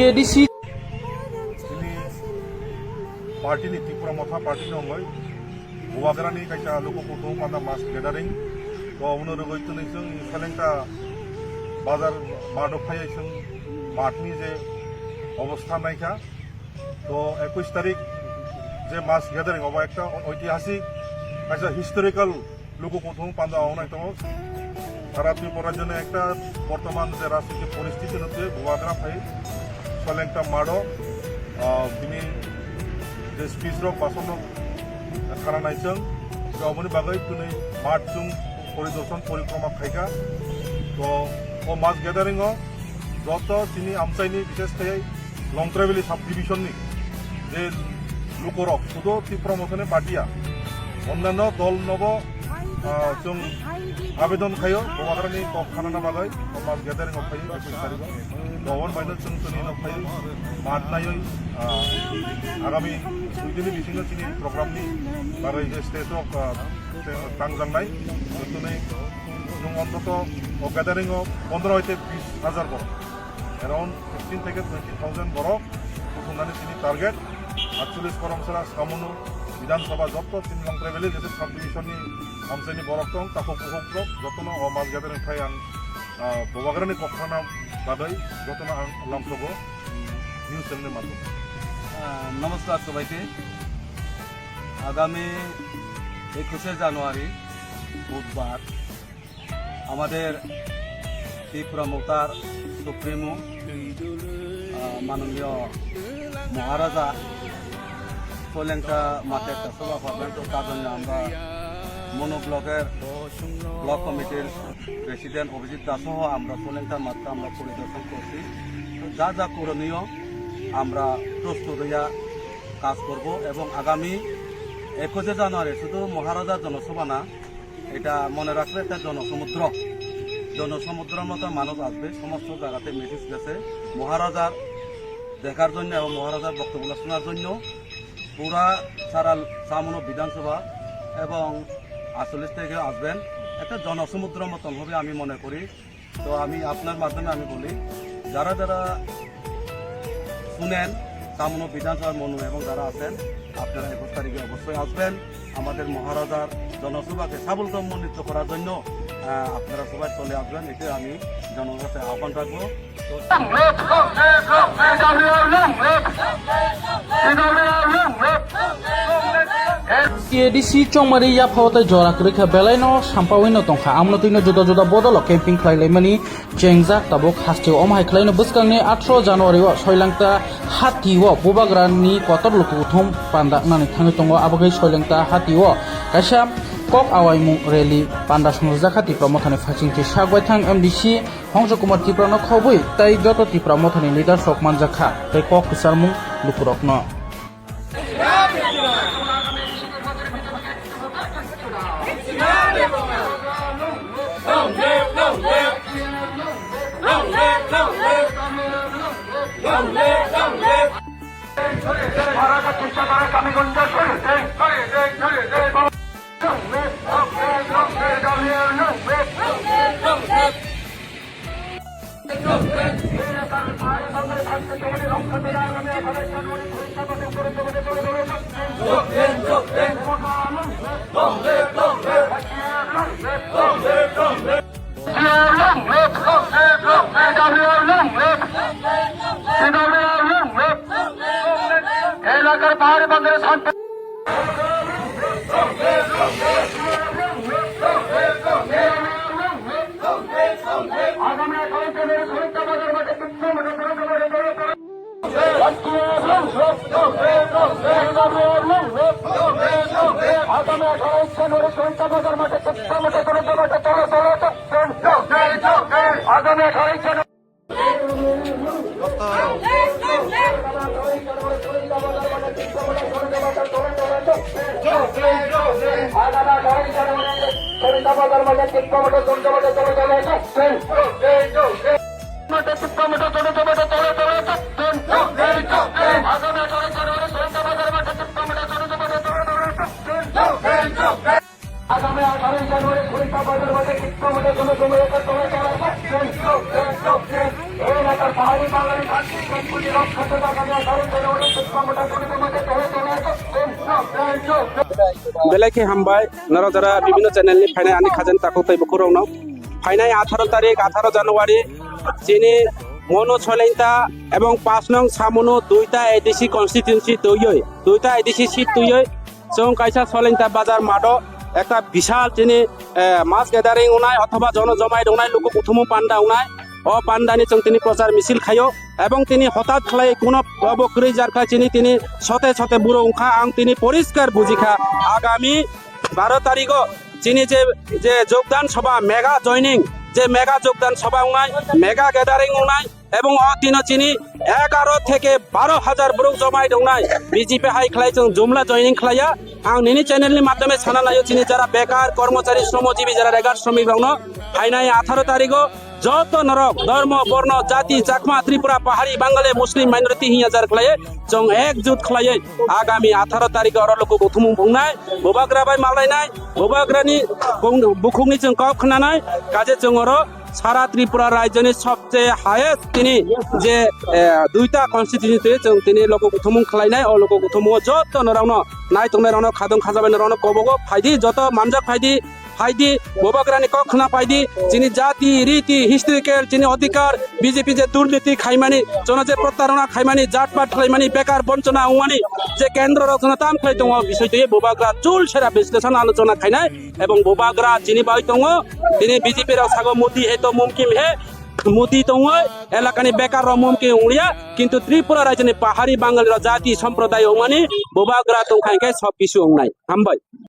ADC party नि त्रिपुरा मथा party नंगय हौवाग्रानि कायसा लोगोफोरखौ पान्दा मास गेदारिं तो उनो रगैतनै जों सेलेंटा बाजार मादफायै जों माठनि जे अवस्था नायखा तो 21 तारिख जे मास गेदारिं अबा একটা ঐতিহাসিক কায়সা হিস্টোরিক্যাল লোগোফোরखौ पान्दा आवनाय दङ सारा त्रिपुरार जন্য একটা বর্তমান যে রাজনৈতিক পরিস্থিতি মধ্যে হौवाग्रा फाय सेलेंटा माडो बिनि जे स्पीच रक बासन खानायजों गावनि बागै दिनै मार्चजों परिदर्शन परिक्रमा खायगा तो ओ मास गेदारिंग जत चिनी आमचाइनि विशेषतयै लं ट्रेभेलि साब डिविजननि जे लोकरक शुधु त्रिपुरा मथने पार्टिया अन्यान्य दल नब जों आवेदन खायो हौवाग्रानि खाना बागै मास गेदारिंग खायो 21 तारिख गवन बायनो जों दिनै खायो मातनायै आगामी दुइदिननि बिथिङाव चिनि प्रग्रामनि बागै जे स्टेजआव थांजांनाय दिनै जों अन्तत गेदारिंआव 15 हयते 20,000 बर एराउन्ड 15 থেকে 20,000 बर बुथुमनानै चिनि टार्गेट 48 करमसारा सामुनु विधानसभा जत चिनि लं ट्रेभेलि जे साब डिभिजननि आमचाइनि बरक दं ताखौ बुहुमफ्रक जतन मास गेदारिं फाय आं हौवाग्रानि कखाना बागै जतन आं लांसगो নিউজ চ্যানেলের মাধ্যমে নমস্কার সবাইকে আগামী 21 জানুয়ারি বুধবার আমাদের ত্রিপুরা মোতার সুপ্রিমো মাননীয় মহারাজা সোলেংটা মাঠে একটা সভা পাবেন তো তার জন্য আমরা মনো ব্লকের ব্লক কমিটির প্রেসিডেন্ট অভিজিৎ দাস সহ আমরা সোলেংটার মাঠে আমরা পরিদর্শন করছি যা যা করণীয় আমরা প্রস্তুত হইয়া কাজ করব এবং আগামী 21 জানুয়ারি শুধু মহারাজার জনসভা না এটা মনে রাখলে একটা জনসমুদ্রের মতো মানুষ আসবে সমস্ত জায়গাতে মেসেজ গেছে মহারাজার দেখার জন্য এবং মহারাজার বক্তব্য শোনার জন্য পুরা সারা সামনো বিধানসভা এবং 48 থেকে আসবেন একটা জনসমুদ্রের মতন হবে আমি মনে করি তো আমি আপনার মাধ্যমে আমি বলি যারা যারা শুনেন সামনো বিধানসভার মনু এবং যারা আছেন আপনারা 21 তারিখে অবশ্যই আসবেন আমাদের মহারাজার জনসভাকে সাফল্যমণ্ডিত করার জন্য আপনারা সবাই চলে আসবেন এতে আমি জনগণকে আহ্বান রাখবো ADC chongmari ya phawta jora krikha belaino sampawino tongkha amno tino juda juda bodolo camping khlaimani chengja tabok hasteo omhai khlaino buskangni 18 January o soilangta hatiwo bubagrani kotor lukuthum panda nani thangi tongo abagai soilangta hatiwo kaisa kok awaimu rally panda songjaka tipra mothani phachingti sagbai thang MDC Hongjo Kumar tipra no khobui tai joto tipra mothani leader Sokman Jakha tai kok kisarmung lukurokno এলাকার পাহাড়ি বন্দরে শান্তি আগামী 18 জানুয়ারি শহীদ বাজার মাঠে আগামী 18 জানুয়ারি আগামী 18 জানুয়ারি সরিষা বাজার মাঝে চিত্রমতে কোনো জমি রেখে তোমার এই এলাকার পাহাড়ি বাঙালি ঘাটতি সম্পত্তি রক্ষা দেখা যায় কারণ জনগণের চিত্রমতে কোনো জমিতে बेलायखि हामबाय नाराव जरा विभिन्न चैनलनि फाइनाय आंनि खाजोन ताखौ तैबो खौरांनाव फाइनाय 18 तारिख 18 জানুয়ারি যিনি মনো ছলেন্তা এবং 5 নং সামনো দুইটা এডিসি কনস্টিটিউয়েন্সি তৈয়ই দুইটা এডিসি সিট তৈয়ই जों কাইসা ছলেন্তা বাজার মাডো একটা বিশাল যিনি মাস গ্যাদারিং উনাই অথবা জনজমাই দংনাই লোক প্রথম পান্ডা উনাই ও পান্ডানি जों তিনি প্রচার মিছিল খাইও এবং তিনি হঠাৎ খালাই কোন অবকৃ যারখা তিনি সতে সতে বুড়ো উখা আং তিনি পরিষ্কার বুঝিখা আগামী 12 তারিখ যিনি যে যোগদান সভা মেগা জয়নিং যে মেগা যোগদান সভা উনাই মেগা গ্যাদারিং উনাই এবং অতিন চিনি 11 থেকে 12,000 ব্রুক জমাই দংনাই বিজেপি হাই খালাই जों জুমলা জয়নিং খালাইয়া आं निनी चैनल माध्यमे साना नायो चिनी जरा बेकार कर्मचारी श्रमजीवी जरा रेगार श्रमिक रंग फाइनाय 18 तारिख जत नरक धर्म वर्ण जाति चाकमा त्रिपुरा पहाड़ी बांगाली मुस्लिम माइनरिटी हिया जार खलाय जों एकजुट खलाय आगामी 18 तारिख अर लोक गथुम बुंनाय बोबाग्रा बाय मालायनाय बोबाग्रानि बुखुंनि जों कब खनानाय काजे जों अर सारा त्रिपुरा राज्यनि सबसे हाईएस्ट तिनी जे दुईटा कन्स्टिट्युएन्सि जों तिनी लोक गथुम खलायनाय अ लोक गथुम जत नरावनो नाय तंनाय रावनो खादों खाजाबाय रावनो कबगो फायदि जत मानजा फायदि बोबाग्रानि कखना फायदि जिनि जाति रीति हिस्ट्रिकेल जिनि अधिकार बीजेपी जे दुर्नीति खाइमानि जन जे प्रतारणा खाइमानि जातपात खाइमानि बेकार बंचना उमानि जे केन्द्र रचना ताम खाइ दङ बिषयते बोबाग्रा चुल सेरा विश्लेषण आलोचना खाइनाय एवं बोबाग्रा जिनि बाय दङ दिनै बीजेपी राव सागो मोदी हेतो मुमकिन हे मोदी दङ एलाकानि बेकार र मुमकिन उलिया किन्तु त्रिपुरा राज्यनि पाहाड़ी बांगाली र जाति सम्प्रदाय उमानि बोबाग्रा दंखायखाय सब किसु उंनाय हामबाय।